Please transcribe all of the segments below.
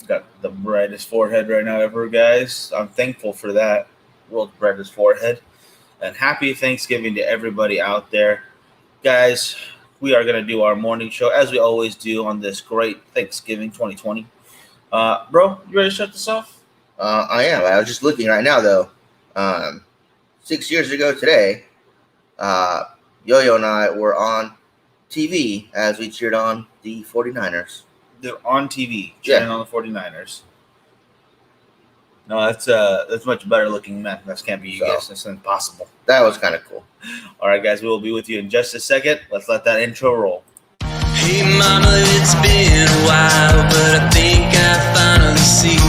got the brightest forehead right now ever, guys. I'm thankful for that. World's brightest forehead. And happy Thanksgiving to everybody out there. Guys, we are going to do our morning show as we always do on this great Thanksgiving 2020. Bro, you ready to shut this off? I am. I was just looking right now, though. 6 years ago today, Yo-Yo and I were on TV as we cheered on the 49ers. They're on TV cheering on the 49ers. No, that's much better looking, man. That can't be you guys. That's impossible. That was kind of cool. All right, guys, we will be with you in just a second. Let's let that intro roll. Hey, mama, it's been a while, but I think I finally see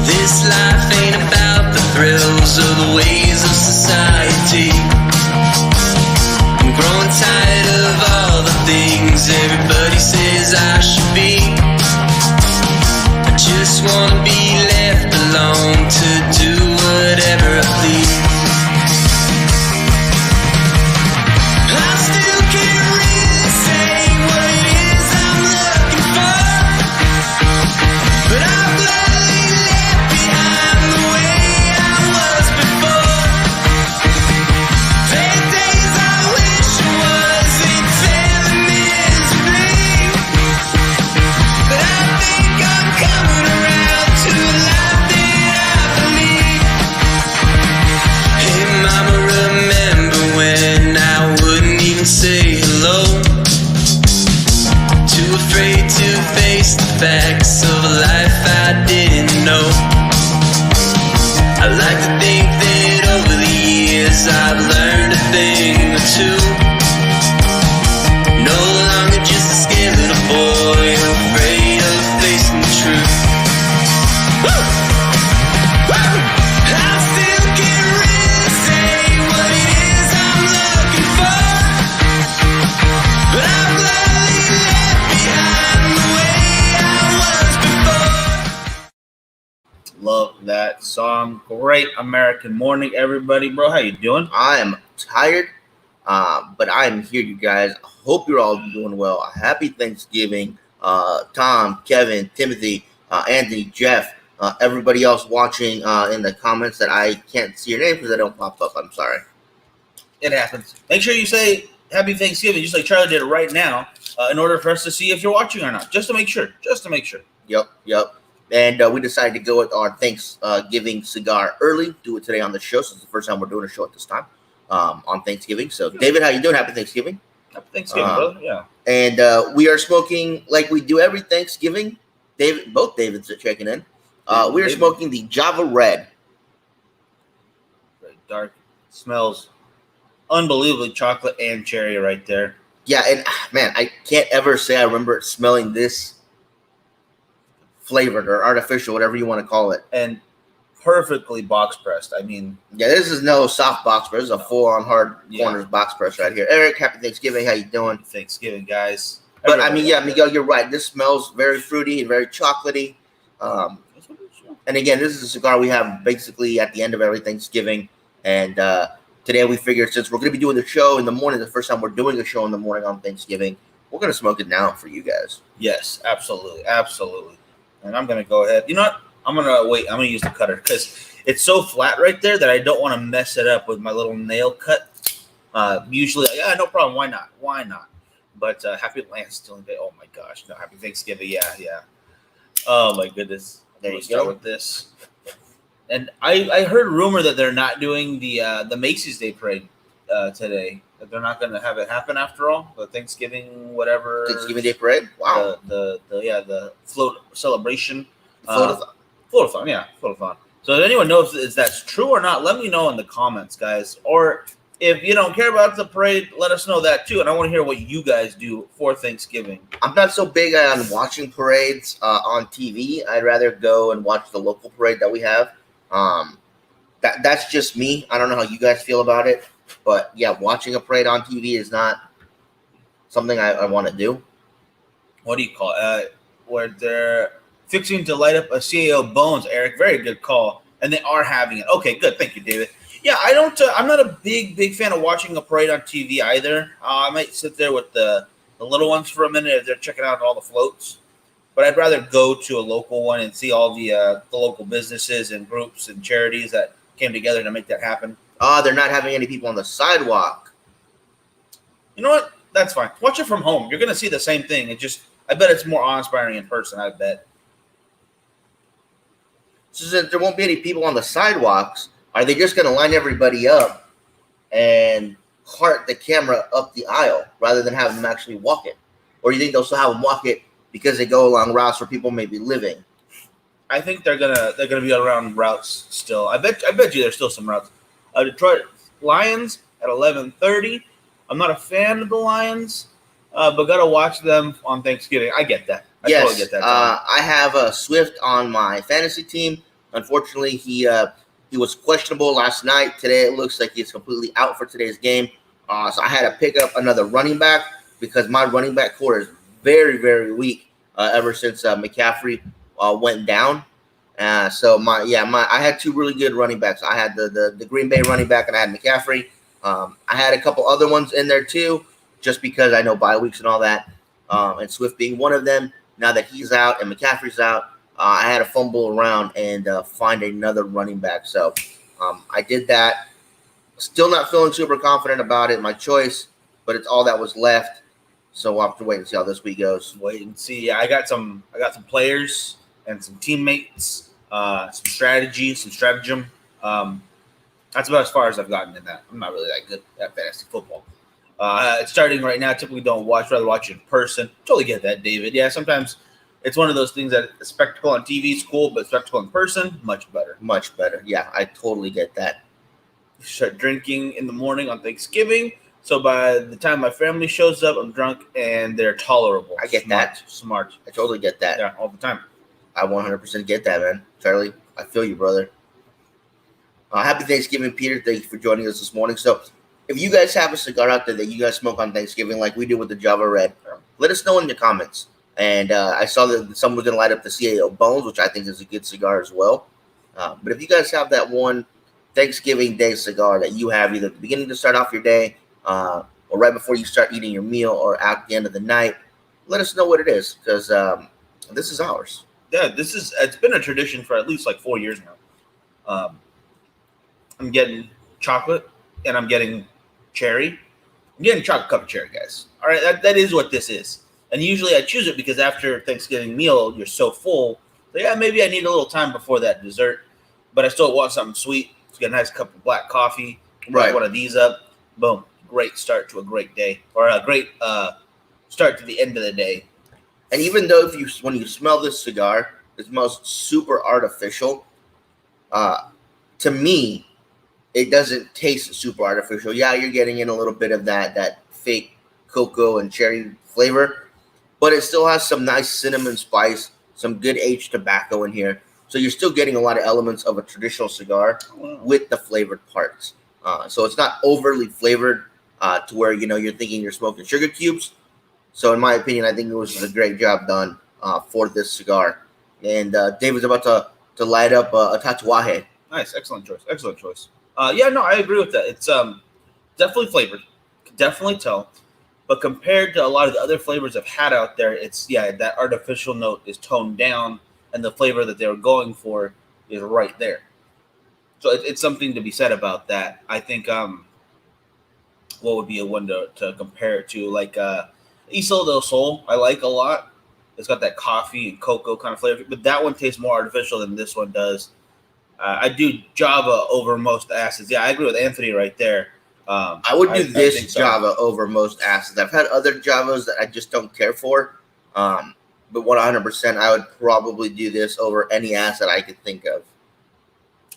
this life ain't about the thrills or the ways of society. I'm growing tired of all the things everybody says I should be. I just wanna be left alone to do whatever I please. I still can't really say what it is I'm looking for, but I'm gladly left behind the way I was before. There are days I wish I wasn't failing miserably, but I think I'm coming around to a life that I believe. Hey mama, remember when I wouldn't even say hello? Too afraid to face the facts of a life I didn't know. I like to think that over the years I've learned a thing or two. No longer just a scared little boy afraid of facing the truth. Woo! Woo! I still can't really say what it is I'm looking for, but I'm gladly left behind the way I was before. Love that song. Great American morning, everybody. Bro, how you doing? I am tired, but I am here, you guys. I hope you're all doing well. Happy Thanksgiving. Tom, Kevin, Timothy, Anthony, Jeff, everybody else watching in the comments that I can't see your name because they don't pop up. I'm sorry. It happens. Make sure you say Happy Thanksgiving, just like Charlie did it right now, in order for us to see if you're watching or not. Just to make sure. Yep. And we decided to go with our Thanksgiving cigar early. Do it today on the show. So it's the first time we're doing a show at this time on Thanksgiving. So, David, how you doing? Happy Thanksgiving. Happy Thanksgiving, brother. Yeah. And we are smoking like we do every Thanksgiving. Both Davids are checking in. We are smoking the Java Red. Very dark. Smells unbelievably chocolate and cherry right there. Yeah, and man, I can't ever say I remember smelling this flavored or artificial, whatever you want to call it. And perfectly box pressed. I mean, yeah, this is no soft box press. This is a full-on hard corners box press right here. Eric, happy Thanksgiving. How you doing? Thanksgiving, guys. But I mean, yeah, Miguel, you're right. This smells very fruity and very chocolatey. And again, this is a cigar we have basically at the end of every Thanksgiving. And today we figured since we're going to be doing the show in the morning, the first time we're doing a show in the morning on Thanksgiving, we're going to smoke it now for you guys. Yes, absolutely. And I'm going to go ahead. You know what? I'm going to wait. I'm going to use the cutter because it's so flat right there that I don't want to mess it up with my little nail cut. Usually, yeah, no problem. Why not? But happy Thanksgiving Day. Oh, my gosh. No, happy Thanksgiving. Yeah. Oh, my goodness. There you start go. with this. And I heard rumor that they're not doing the Macy's Day Parade today. That they're not going to have it happen after all. The Thanksgiving whatever. Thanksgiving Day Parade? Wow. The float celebration. Floatathon. Floatathon. So does anyone know if that's true or not? Let me know in the comments, guys. Or if you don't care about the parade, let us know that too. And I want to hear what you guys do for Thanksgiving. I'm not so big on watching parades on TV. I'd rather go and watch the local parade that we have. That's just me. I don't know how you guys feel about it. But yeah, watching a parade on TV is not something I want to do. What do you call it? Where they're fixing to light up a CAO Bones, Eric. Very good call. And they are having it. Okay, good. Thank you, David. Yeah, I don't. I'm not a big fan of watching a parade on TV either. I might sit there with the little ones for a minute if they're checking out all the floats. but I'd rather go to a local one and see all the local businesses and groups and charities that came together to make that happen. They're not having any people on the sidewalk. You know what? That's fine. Watch it from home. You're gonna see the same thing. I bet it's more awe-inspiring in person. I bet. So since there won't be any people on the sidewalks, are they just going to line everybody up and cart the camera up the aisle rather than have them actually walk it? Or do you think they'll still have them walk it because they go along routes where people may be living? I think they're gonna be around routes still. I bet you there's still some routes. Detroit Lions at 11:30. I'm not a fan of the Lions, but gotta watch them on Thanksgiving. I get that. I totally get that. I have a Swift on my fantasy team. Unfortunately, he was questionable last night. Today, it looks like he's completely out for today's game. So I had to pick up another running back because my running back core is very, very weak ever since McCaffrey went down. So I had two really good running backs. I had the Green Bay running back and I had McCaffrey. I had a couple other ones in there too, just because I know bye weeks and all that. And Swift being one of them. Now that he's out and McCaffrey's out, I had to fumble around and find another running back. So I did that. Still not feeling super confident about it, my choice, but it's all that was left. So we'll have to wait and see how this week goes. Wait and see. Yeah, I got some players and some teammates, some strategy, some stratagem. That's about as far as I've gotten in that. I'm not really that good at fantasy football. It's starting right now. I typically don't rather watch it in person. Totally get that, David. Yeah, sometimes it's one of those things that a spectacle on TV is cool, but spectacle in person, much better. Much better. Yeah, I totally get that. Start drinking in the morning on Thanksgiving. So by the time my family shows up, I'm drunk and they're tolerable. I get that. Smart. I totally get that. Yeah, all the time. I 100% get that, man. Charlie, I feel you, brother. Happy Thanksgiving, Peter. Thank you for joining us this morning. So if you guys have a cigar out there that you guys smoke on Thanksgiving like we did with the Java Red, let us know in the comments. And I saw that someone was going to light up the CAO Bones, which I think is a good cigar as well. But if you guys have that one Thanksgiving Day cigar that you have either at the beginning to start off your day or right before you start eating your meal or at the end of the night, let us know what it is because this is ours. Yeah, it's been a tradition for at least like 4 years now. I'm getting chocolate and I'm getting cherry. I'm getting chocolate covered cherry, guys. All right, that is what this is. And usually I choose it because after Thanksgiving meal, you're so full. So yeah, maybe I need a little time before that dessert, but I still want something sweet. Let's get a nice cup of black coffee. Right. One of these up. Boom. Great start to a great day, or a great start to the end of the day. And even though when you smell this cigar, it smells super artificial. To me, it doesn't taste super artificial. Yeah, you're getting in a little bit of that fake cocoa and cherry flavor, but it still has some nice cinnamon spice, some good aged tobacco in here. So you're still getting a lot of elements of a traditional cigar with the flavored parts. So it's not overly flavored to where you're thinking you're smoking sugar cubes. So in my opinion, I think it was a great job done for this cigar. And David's about to light up a tatuaje. Nice, excellent choice. Excellent choice. Yeah, no, I agree with that. It's definitely flavored. Can definitely tell. But compared to a lot of the other flavors I've had out there, that artificial note is toned down, and the flavor that they were going for is right there. So it's something to be said about that. I think what would be a one to compare it to, like Isla del Sol, I like a lot. It's got that coffee and cocoa kind of flavor, but that one tastes more artificial than this one does. I do Java over most acids. Yeah, I agree with Anthony right there. I would do this Java over most acids. I've had other Javas that I just don't care for. But 100%, I would probably do this over any acid I could think of.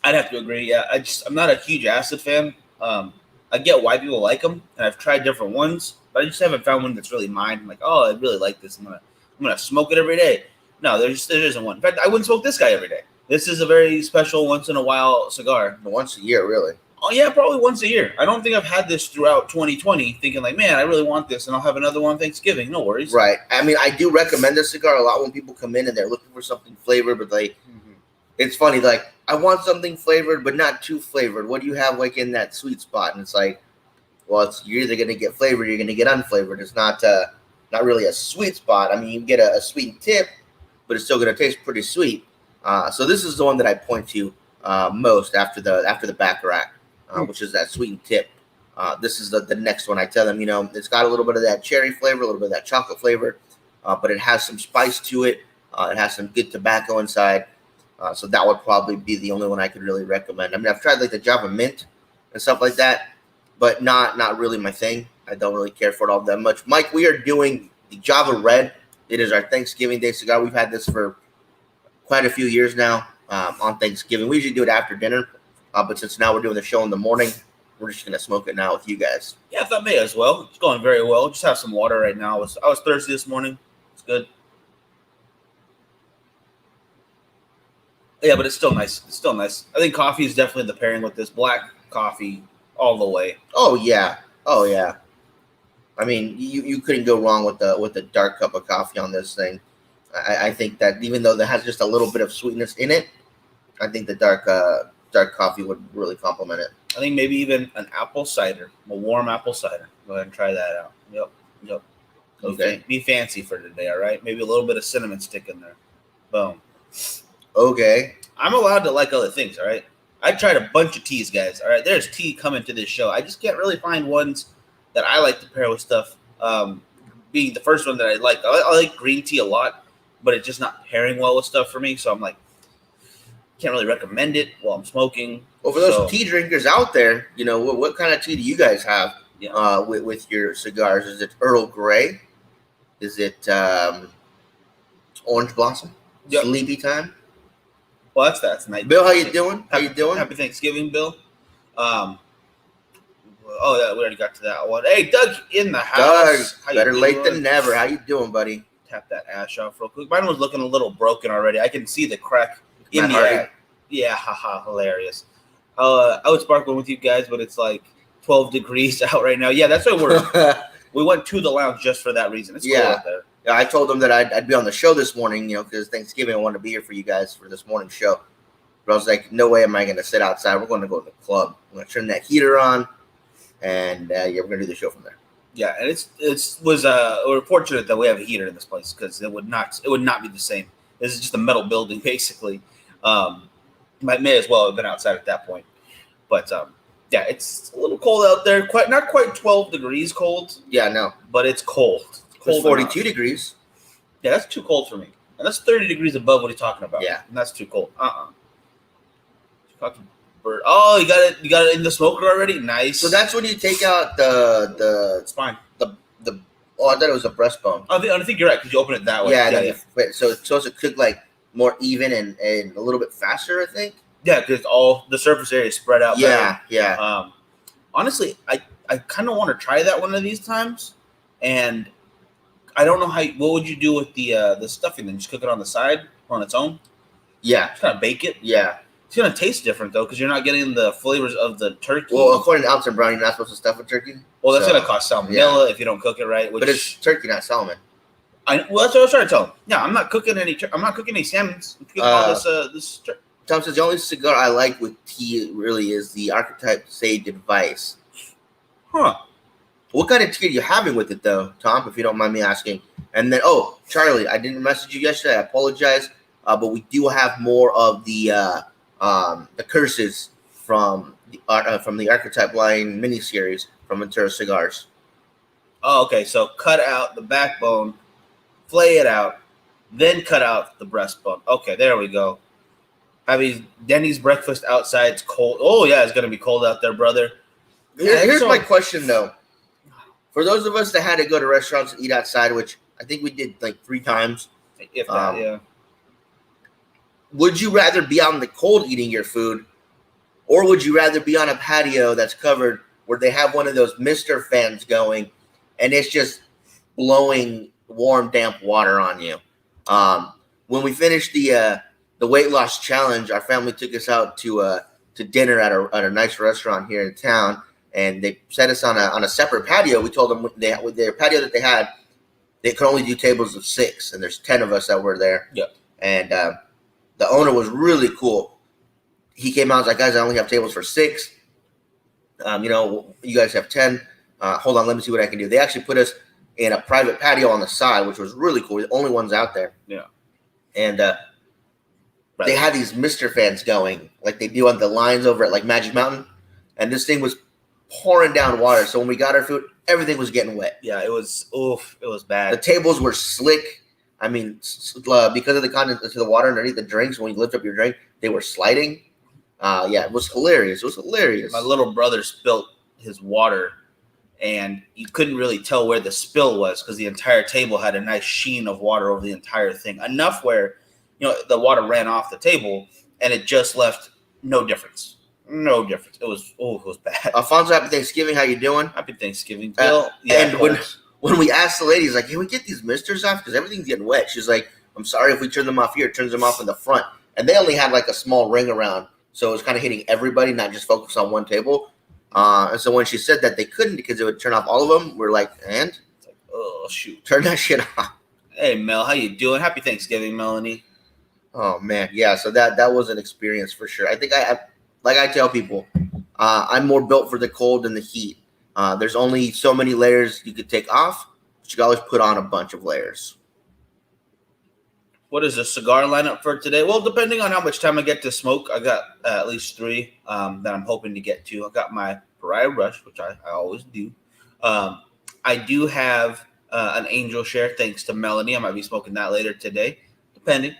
I'd have to agree. Yeah, I'm not a huge acid fan. I get why people like them, and I've tried different ones, but I just haven't found one that's really mine. I'm like, oh, I really like this. I'm gonna smoke it every day. No, there isn't one. In fact, I wouldn't smoke this guy every day. This is a very special once in a while cigar. Once a year, really? Oh yeah, probably once a year. I don't think I've had this throughout 2020, thinking like, man, I really want this, and I'll have another one on Thanksgiving. No worries. Right. I mean, I do recommend this cigar a lot when people come in and they're looking for something flavored, but it's funny, like, I want something flavored, but not too flavored. What do you have like in that sweet spot? And it's like, well, you're either going to get flavored or you're going to get unflavored. It's not really a sweet spot. I mean, you get a sweet tip, but it's still going to taste pretty sweet. So this is the one that I point to most after the Baccarat, which is that sweetened tip. This is the next one. I tell them, it's got a little bit of that cherry flavor, a little bit of that chocolate flavor, but it has some spice to it. It has some good tobacco inside. So that would probably be the only one I could really recommend. I mean, I've tried like the Java Mint and stuff like that, but not really my thing. I don't really care for it all that much. Mike, we are doing the Java Red. It is our Thanksgiving Day cigar. We've had this for quite a few years now on Thanksgiving. We usually do it after dinner, but since now we're doing the show in the morning, we're just going to smoke it now with you guys. Yeah, I thought may as well. It's going very well. Just have some water right now. I was thirsty this morning. It's good. Yeah, but it's still nice. It's still nice. I think coffee is definitely the pairing with this. Black coffee all the way. Oh yeah. I mean, you couldn't go wrong with the dark cup of coffee on this thing. I think that even though that has just a little bit of sweetness in it, I think the dark coffee would really complement it. I think maybe even an apple cider, a warm apple cider. Go ahead and try that out. Yep. Okay. Be fancy for today, all right? Maybe a little bit of cinnamon stick in there. Boom. Okay. I'm allowed to like other things, all right? I tried a bunch of teas, guys, all right? There's tea coming to this show. I just can't really find ones that I like to pair with stuff. Being the first one that I like. I like green tea a lot, but it's just not pairing well with stuff for me. So I'm like, can't really recommend it while I'm smoking. Well, for those tea drinkers out there, what kind of tea do you guys have with your cigars? Is it Earl Grey? Is it Orange Blossom? Yep. Sleepy Time? Well, that's nice. Bill, how you doing? Happy Thanksgiving, Bill. Oh, yeah, we already got to that one. Hey, Doug in the house. Doug, better late than never. How you doing, buddy? Tap that ash off real quick. Mine was looking a little broken already. I can see the crack in the ash. Yeah, haha, hilarious. I would spark one with you guys, but it's like 12 degrees out right now. Yeah, that's why we went to the lounge just for that reason. It's cool out there. Yeah, I told them that I'd be on the show this morning, because Thanksgiving I wanted to be here for you guys for this morning show. But I was like, no way am I going to sit outside. We're going to go to the club. I'm going to turn that heater on, and we're going to do the show from there. Yeah, and we're fortunate that we have a heater in this place because it would not be the same. This is just a metal building basically. May as well have been outside at that point, but yeah, it's a little cold out there. Not quite 12 degrees cold. Yeah, no, but it's cold. It's 42 degrees. Yeah, that's too cold for me. And that's 30 degrees above what he's talking about. Yeah, and that's too cold. Oh, you got it in the smoker already. Nice. So that's when you take out the spine. I thought it was a breastbone. I think you're right because you open it that way. Yeah. So it's supposed to cook like more even and a little bit faster, I think. Yeah, because all the surface area is spread out. Yeah, better. Yeah. Honestly, I kind of want to try that one of these times, and I don't know what would you do with the stuffing? Then just cook it on the side on its own. Yeah, just kind of bake it. Yeah, it's gonna taste different though because you're not getting the flavors of the turkey. Well, according to Alton Brown, you're not supposed to stuff with turkey. Well, that's gonna cause salmonella if you don't cook it right. But it's turkey, not salmon. That's what I was trying to tell him. Yeah, I'm not cooking any salmons. I'm cooking all this. Tom says the only cigar I like with tea really is the Archetype Sage Advice. Huh. What kind of tea are you having with it, though, Tom, if you don't mind me asking? And then, Charlie, I didn't message you yesterday. I apologize. But we do have more of the curses from the Archetype line miniseries from Ventura Cigars. Oh, okay. So cut out the backbone, flay it out, then cut out the breastbone. Okay, there we go. Having Denny's breakfast outside. It's cold. Oh, yeah, it's going to be cold out there, brother. Here's my question, though. For those of us that had to go to restaurants and eat outside, which I think we did like 3 times. If that, yeah. Would you rather be out in the cold eating your food, or would you rather be on a patio that's covered where they have one of those mister fans going and it's just blowing warm, damp water on you? When we finished the weight loss challenge, our family took us out to dinner at a nice restaurant here in town, and they set us on a separate patio. We told them with their patio that they had, they could only do tables of 6, and there's 10 of us that were there. Yeah. And the owner was really cool. He came out and was like, guys, I only have tables for 6. You guys have 10. Hold on, let me see what I can do. They actually put us in a private patio on the side, which was really cool. We're the only ones out there. Yeah. and they had these Mister fans going like they do on the lines over at like Magic Mountain, and this thing was pouring down water. So when we got our food, everything was getting wet. Yeah, it was bad. The tables were slick. I mean, because of the content to the water underneath the drinks, when you lift up your drink, they were sliding. Yeah, it was hilarious. It was hilarious. My little brother spilled his water, and you couldn't really tell where the spill was because the entire table had a nice sheen of water over the entire thing. Enough where, the water ran off the table, and it just left no difference. No difference. It was bad. Alfonso, happy Thanksgiving. How you doing? Happy Thanksgiving, Bill. And when we asked the ladies, like, can we get these misters off? Because everything's getting wet. She's like, I'm sorry if we turn them off here. It turns them off in the front. And they only had like a small ring around. So it was kind of hitting everybody, not just focused on one table. And so when she said that they couldn't because it would turn off all of them, we're like, and? It's like, oh, shoot. Turn that shit off. Hey, Mel, how you doing? Happy Thanksgiving, Melanie. Oh, man. Yeah, so that was an experience for sure. I think like I tell people, I'm more built for the cold than the heat. There's only so many layers you could take off, but you can always put on a bunch of layers. What is the cigar lineup for today? Well, depending on how much time I get to smoke, I got at least 3 that I'm hoping to get to. I got my Pariah Rush, which I always do. I do have an Angel Share, thanks to Melanie. I might be smoking that later today, depending.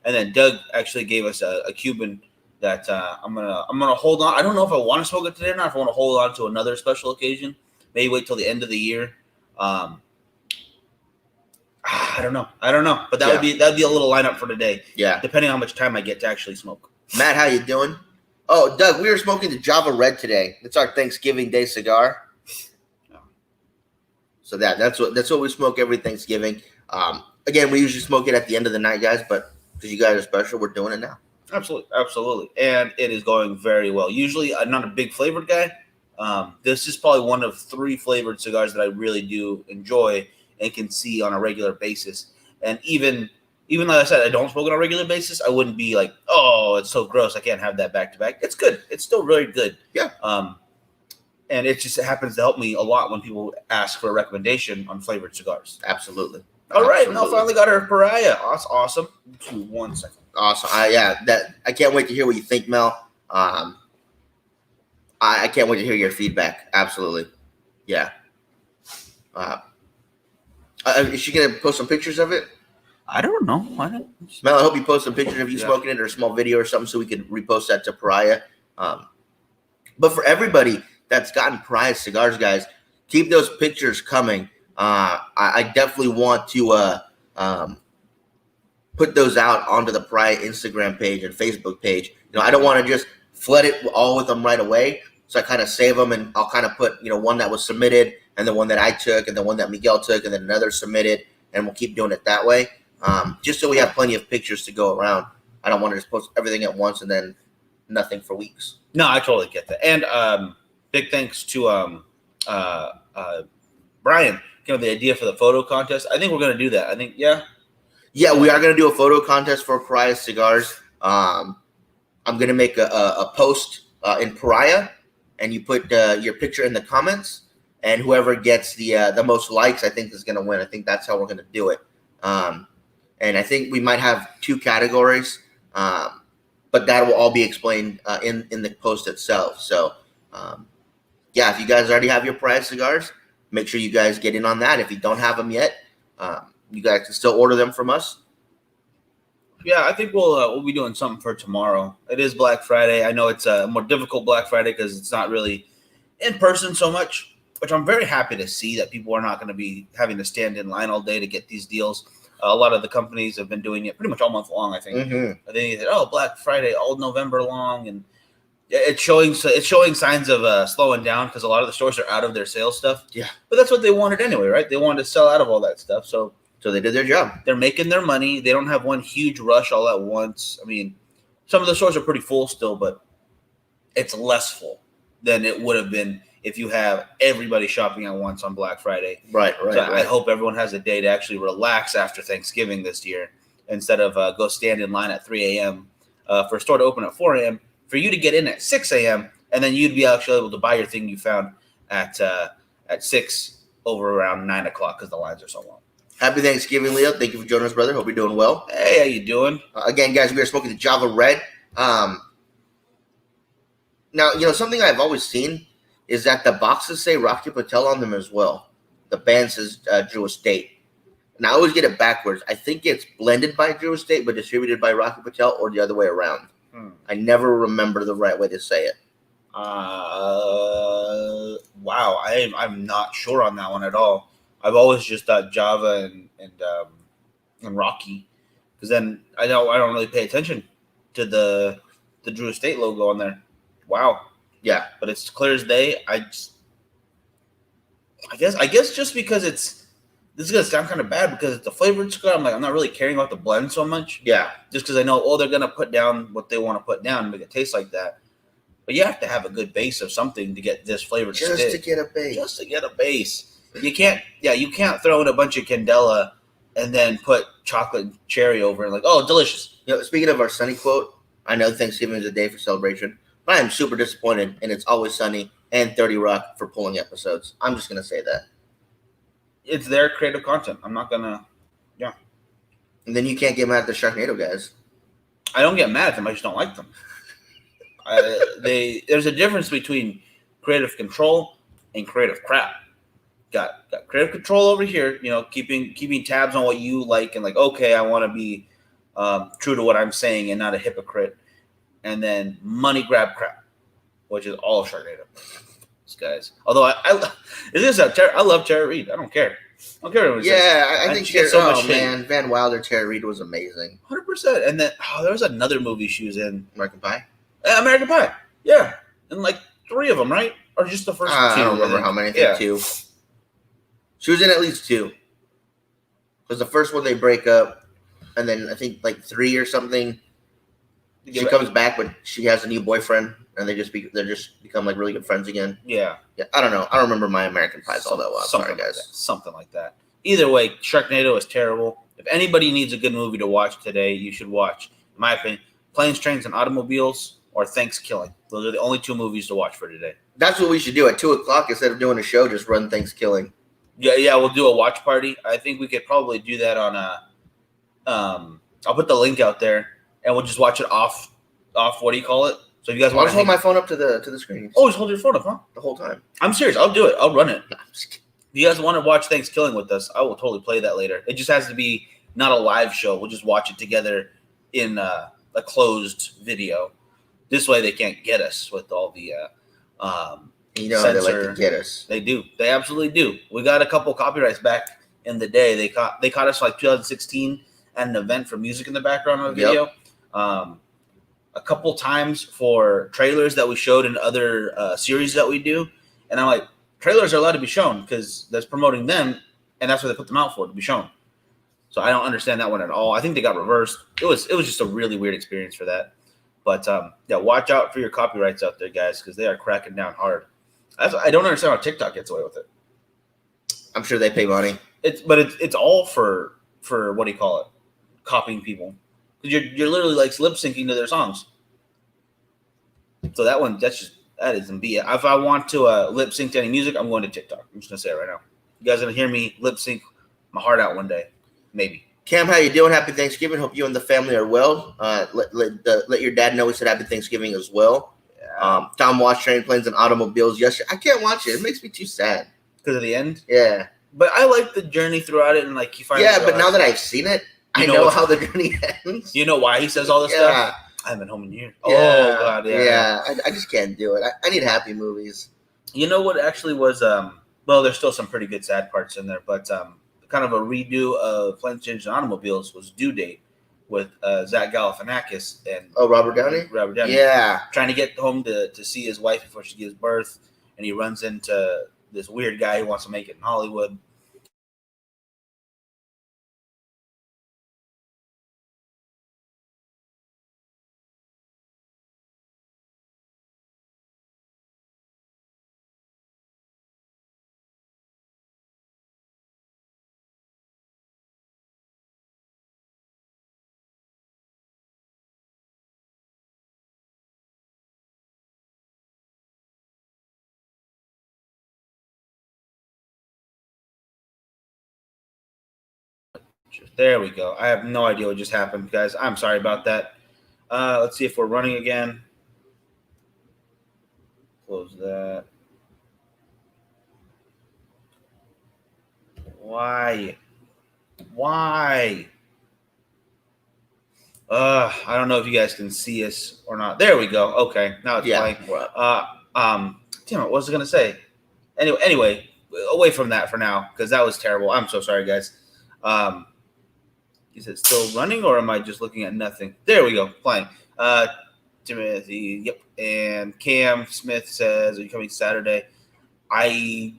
And then Doug actually gave us a Cuban that I'm gonna hold on. I don't know if I want to smoke it today or not. If I want to hold on to another special occasion, maybe wait till the end of the year. I don't know, but that'd be a little lineup for today. Yeah, depending on how much time I get to actually smoke. Matt, how you doing? Oh, Doug, we were smoking the Java Red today. It's our Thanksgiving Day cigar. So that's what we smoke every Thanksgiving. Again, we usually smoke it at the end of the night, guys, but because you guys are special, we're doing it now. Absolutely, and it is going very well. Usually, I'm not a big flavored guy. This is probably one of 3 flavored cigars that I really do enjoy and can see on a regular basis. And even like I said, I don't smoke it on a regular basis. I wouldn't be like, oh, it's so gross, I can't have that back to back. It's good. It's still very good. Yeah. And it happens to help me a lot when people ask for a recommendation on flavored cigars. Absolutely. All right, Mel finally got her Pariah. That's awesome. 1 second. Awesome. I can't wait to hear what you think, Mel. I can't wait to hear your feedback. Absolutely. Yeah. Is she going to post some pictures of it? I don't know. Mel, I hope you post some pictures of you smoking it or a small video or something so we can repost that to Pariah. But for everybody that's gotten Pariah cigars, guys, keep those pictures coming. I definitely want to put those out onto the Pariah Instagram page and Facebook page. I don't want to just flood it all with them right away. So I kind of save them, and I'll kind of put, one that was submitted, and the one that I took, and the one that Miguel took, and then another submitted, and we'll keep doing it that way. Just so we have plenty of pictures to go around. I don't want to just post everything at once and then nothing for weeks. No, I totally get that. And big thanks to Brian, the idea for the photo contest. I think we're going to do that. I think, yeah, we are going to do a photo contest for Pariah cigars. I'm going to make a post in Pariah, and you put your picture in the comments, and whoever gets the most likes, I think, is going to win. I think that's how we're going to do it. And I think we might have 2 categories, but that will all be explained in the post itself. So, if you guys already have your Pariah cigars, make sure you guys get in on that. If you don't have them yet, you guys can still order them from us. Yeah, I think we'll be doing something for tomorrow. It is Black Friday. I know it's a more difficult Black Friday because it's not really in person so much, which I'm very happy to see that people are not going to be having to stand in line all day to get these deals. A lot of the companies have been doing it pretty much all month long, I think. Mm-hmm. They said, Black Friday all November long, and it's showing signs of slowing down because a lot of the stores are out of their sales stuff. Yeah, but that's what they wanted anyway, right? They wanted to sell out of all that stuff, so they did their job. They're making their money. They don't have one huge rush all at once. I mean, some of the stores are pretty full still, but it's less full than it would have been if you have everybody shopping at once on Black Friday. Right. I hope everyone has a day to actually relax after Thanksgiving this year instead of go stand in line at 3 a.m. For a store to open at 4 a.m., for you to get in at 6 a.m., and then you'd be actually able to buy your thing you found at 6 over around 9 o'clock because the lines are so long. Happy Thanksgiving, Leo. Thank you for joining us, brother. Hope you're doing well. Hey, how you doing? Again, guys, we are smoking the Java Red. Now, something I've always seen is that the boxes say Rocky Patel on them as well. The band says Drew Estate. And I always get it backwards. I think it's blended by Drew Estate, but distributed by Rocky Patel, or the other way around. I never remember the right way to say it. Wow, I'm not sure on that one at all. I've always just thought Java and Rocky, because then I don't really pay attention to the Drew Estate logo on there. Wow, Yeah, but it's clear as day. I guess just because this is gonna sound kind of bad because it's a flavored cigar. I'm not really caring about the blend so much. yeah. Just because I know they're gonna put down what they want to put down and make it taste like that. But you have to have a good base of something to get this flavor to Just stick. to get a base. Just to get a base. You can't throw in a bunch of Candela and then put chocolate and cherry over and delicious. Speaking of our sunny quote, I know Thanksgiving is a day for celebration, but I am super disappointed, and it's Always Sunny and 30 Rock for pulling episodes. I'm just gonna say that. It's their creative content. I'm not gonna. Yeah. And then you can't get mad at the Sharknado guys. I don't get mad at them. I just don't like them. There's a difference between creative control and creative crap. Got creative control over here, keeping tabs on what you like and okay, I want to be true to what I'm saying and not a hypocrite. And then money grab crap, which is all Sharknado. These guys. Although I love Tara Reid. I don't care. I don't care what it says. Yeah, I think she gets so much man, Van Wilder, Tara Reid was amazing. 100%. And then there was another movie she was in. American Pie? American Pie. Yeah. And 3 of them, right? Or just the first 2? I don't remember how many. I think 2. She was in at least 2. Because the first one they break up, and then I think 3 or something. She comes back, but she has a new boyfriend, and they just become really good friends again. Yeah. I don't know. I don't remember my American Pies all that well. Sorry, guys. Something like that. Either way, Sharknado is terrible. If anybody needs a good movie to watch today, you should watch, in my opinion, Planes, Trains, and Automobiles or Thanksgiving. Those are the only 2 movies to watch for today. That's what we should do at 2:00 instead of doing a show. Just run Thanksgiving. Yeah, we'll do a watch party. I think we could probably do that on I'll put the link out there, and we'll just watch it off. What do you call it? So if you guys I'll want just hold my phone up to the screen. Oh, just hold your phone up, huh? The whole time. I'm serious. I'll do it. I'll run it. No, I'm just kidding. If you guys want to watch Thanksgiving with us, I will totally play that later. It just has to be not a live show. We'll just watch it together in a closed video. This way they can't get us with all the They like to get us. They do. They absolutely do. We got a couple copyrights back in the day. They caught us 2016 at an event for music in the background of a video. Yep. A couple times for trailers that we showed in other series that we do. And I'm like, trailers are allowed to be shown because that's promoting them, and that's what they put them out for, to be shown. So I don't understand that one at all. I think they got reversed. It was just a really weird experience for that. But watch out for your copyrights out there, guys, because they are cracking down hard. I don't understand how TikTok gets away with it. I'm sure they pay money. It's all for what do you call it? Copying people. Because you're literally lip syncing to their songs. So that isn't BS. If I want to lip sync to any music, I'm going to TikTok. I'm just gonna say it right now. You guys gonna hear me lip sync my heart out one day, maybe. Cam, how you doing? Happy Thanksgiving. Hope you and the family are well. Let your dad know we said Happy Thanksgiving as well. Yeah. Tom watched Train, Planes, and Automobiles yesterday. I can't watch it. It makes me too sad. Because of the end? Yeah. But I like the journey throughout it, and you find. Yeah, but now that I've seen it, I know how the journey ends. You know why he says all this stuff? I haven't been home in years. Yeah. Oh God, yeah. Yeah, I just can't do it. I need happy movies. You know what actually was? There's still some pretty good sad parts in there, but kind of a redo of Planes, Trains, and Automobiles was Due Date with Zach Galifianakis and Robert Downey. Robert Downey, yeah, trying to get home to see his wife before she gives birth, and he runs into this weird guy who wants to make it in Hollywood. There we go. I have no idea what just happened, guys. I'm sorry about that. Let's see if we're running again. Close that. Why? I don't know if you guys can see us or not. There we go. Okay, now it's playing. Damn it, what was I gonna say? Anyway, away from that for now because that was terrible. I'm so sorry, guys. Is it still running or am I just looking at nothing? There we go, playing. Timothy, yep. And Cam Smith says, "Are you coming Saturday?" I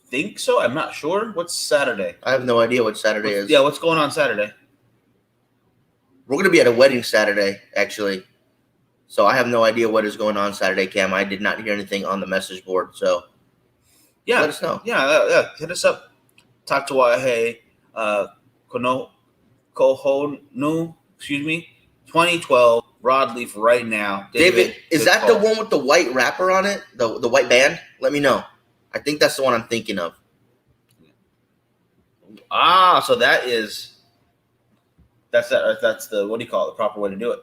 think so. I'm not sure. What's Saturday? I have no idea what Saturday is. Yeah, what's going on Saturday? We're going to be at a wedding Saturday, actually. So I have no idea what is going on Saturday, Cam. I did not hear anything on the message board. So yeah, let us know. Yeah. Hit us up. Talk to Wahe Kohonu, 2012 broadleaf right now. David, is that the one with the white wrapper on it? The white band? Let me know. I think that's the one I'm thinking of. So that's the, what do you call it? The proper way to do it.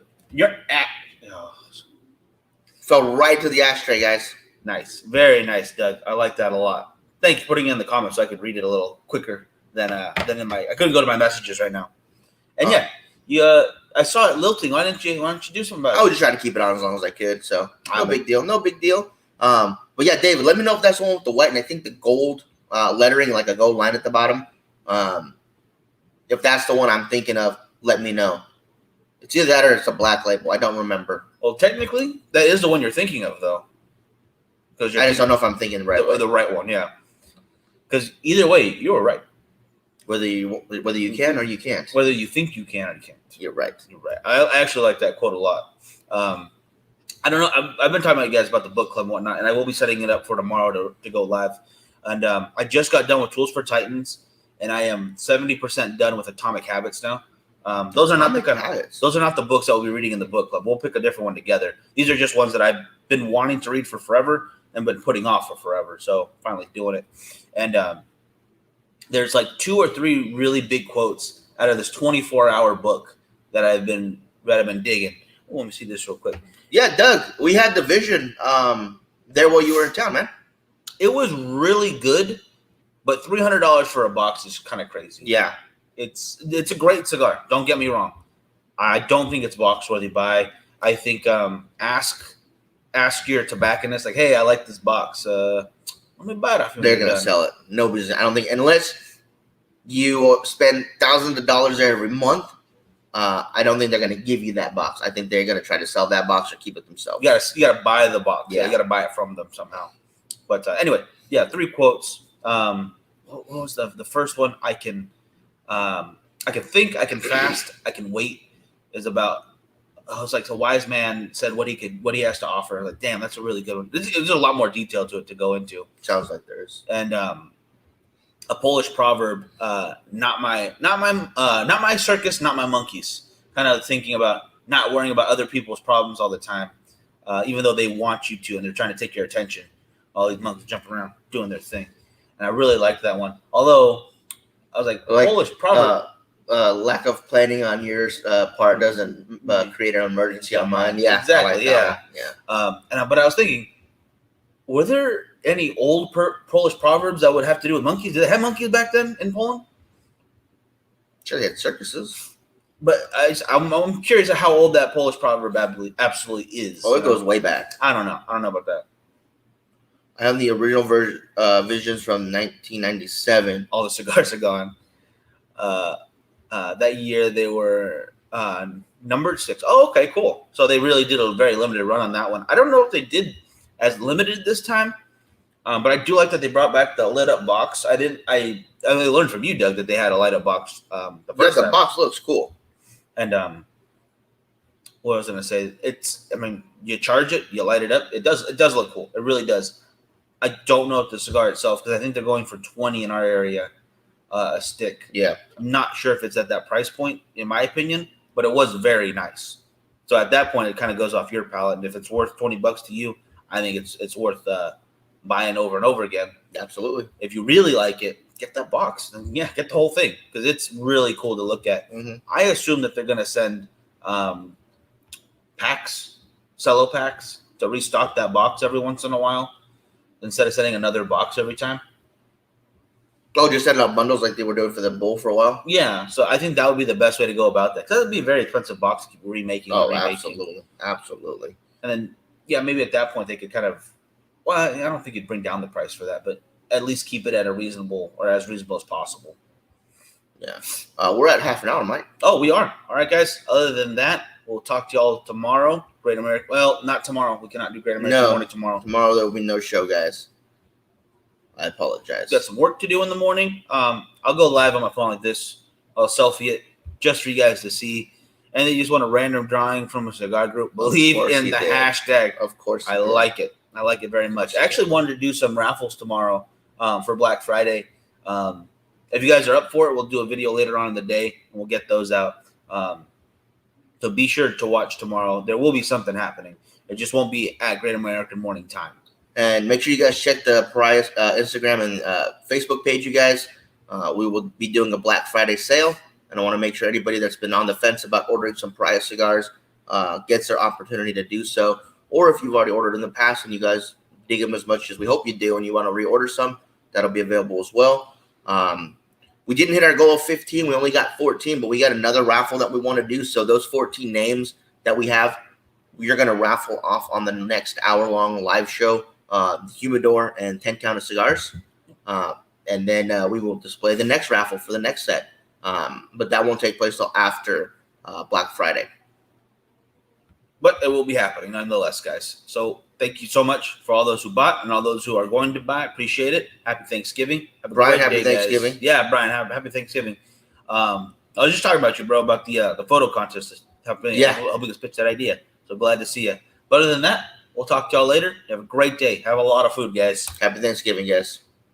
Fell right to the ashtray, guys. Nice. Very nice, Doug. I like that a lot. Thank you for putting it in the comments so I could read it a little quicker than in my. I couldn't go to my messages right now. And I saw it lilting. Why don't you do something about it? I was just trying to keep it on as long as I could. So no big deal. But yeah, David, let me know if that's the one with the white and I think the gold lettering, like a gold line at the bottom. If that's the one I'm thinking of, let me know. It's either that or it's a black label. I don't remember. Well, technically, that is the one you're thinking of, though. I just don't know if I'm thinking the right way. The right one, yeah. Because either way, you were right. Whether you can or you can't. Whether you think you can or you can't. You're right. I actually like that quote a lot. I don't know. I've been talking to you guys about the book club and whatnot, and I will be setting it up for tomorrow to go live. And I just got done with Tools for Titans, and I am 70% done with Atomic Habits now. Those are not the books that we'll be reading in the book club. We'll pick a different one together. These are just ones that I've been wanting to read for forever and been putting off for forever. So finally doing it. And there's like 2 or 3 really big quotes out of this 24-hour book that I've been digging. Oh, let me see this real quick. Yeah, Doug, we had the vision there while you were in town, man. It was really good, but $300 for a box is kind of crazy. Yeah. It's a great cigar. Don't get me wrong. I don't think it's box worthy buy. I think ask your tobacconist, like, hey, I like this box. Let me buy it off you. They're gonna sell it. Nobody's. I don't think unless you spend thousands of dollars there every month. I don't think they're gonna give you that box. I think they're gonna try to sell that box or keep it themselves. You gotta buy the box. Yeah, you gotta buy it from them somehow. But anyway, yeah, 3 quotes. What was the first one? I can think, I can fast, I can wait. Is about. It's like the wise man said what he has to offer. Like, damn, that's a really good one. There's a lot more detail to it to go into. Sounds like there is. And a Polish proverb, not my circus, not my monkeys. Kind of thinking about not worrying about other people's problems all the time, even though they want you to and they're trying to take your attention. All these monkeys jumping around doing their thing, and I really liked that one. Although I was like Polish proverb. Lack of planning on your part doesn't create an emergency on mine. Yeah, exactly. Like but I was thinking, were there any old Polish proverbs that would have to do with monkeys? Did they have monkeys back then in Poland? Sure, they had circuses. But I'm curious how old that Polish proverb absolutely is. Oh, it goes way back. I don't know about that. I have the original visions from 1997. All the cigars are gone. That year they were numbered 6. Oh, okay, cool. So they really did a very limited run on that one. I don't know if they did as limited this time, but I do like that they brought back the lit up box. I learned from you, Doug, that they had a light up box. The box looks cool. And what was I gonna say? You charge it, you light it up. It does look cool. It really does. I don't know if the cigar itself, because I think they're going for 20 in our area. A stick. Yeah. I'm not sure if it's at that price point, in my opinion, but it was very nice. So at that point, it kind of goes off your palate. And if it's worth $20 to you, I think it's worth buying over and over again. Absolutely. If you really like it, get that box. And yeah, get the whole thing because it's really cool to look at. Mhm. I assume that they're going to send packs, cello packs, to restock that box every once in a while instead of sending another box every time. Oh, just setting up bundles like they were doing for the bowl for a while. Yeah, so I think that would be the best way to go about that. Because it would be a very expensive box to keep remaking. Oh, and remaking. absolutely. And then, yeah, maybe at that point they could kind of, well, I don't think you'd bring down the price for that, but at least keep it at a reasonable or as reasonable as possible. Yeah. We're at half an hour, Mike. Oh, we are. All right, guys. Other than that, we'll talk to y'all tomorrow. Great America. Well, not tomorrow. We cannot do Great American Morning tomorrow. Tomorrow there will be no show, guys. I apologize. Got some work to do in the morning. I'll go live on my phone like this. I'll selfie it just for you guys to see. And then you just want a random drawing from a cigar group. Believe in the hashtag. Of course. I like it. I like it very much. I actually wanted to do some raffles tomorrow for Black Friday. If you guys are up for it, we'll do a video later on in the day, and we'll get those out. So be sure to watch tomorrow. There will be something happening. It just won't be at Great American Morning time. And make sure you guys check the Pariah Instagram and Facebook page, you guys. We will be doing a Black Friday sale. And I want to make sure anybody that's been on the fence about ordering some Pariah cigars gets their opportunity to do so. Or if you've already ordered in the past and you guys dig them as much as we hope you do and you want to reorder some, that'll be available as well. We didn't hit our goal of 15. We only got 14, but we got another raffle that we want to do. So those 14 names that we have, we are going to raffle off on the next hour-long live show, Humidor and 10 Count of Cigars. And then we will display the next raffle for the next set. But that won't take place till after Black Friday. But it will be happening nonetheless, guys. So thank you so much for all those who bought and all those who are going to buy. Appreciate it. Happy Thanksgiving. Have a Brian, great happy day, Thanksgiving. guys. Yeah, Brian, happy Thanksgiving. I was just talking about you, bro, about the photo contest. Helping us pitch that idea. So glad to see you. But other than that, we'll talk to y'all later. Have a great day. Have a lot of food, guys. Happy Thanksgiving, guys.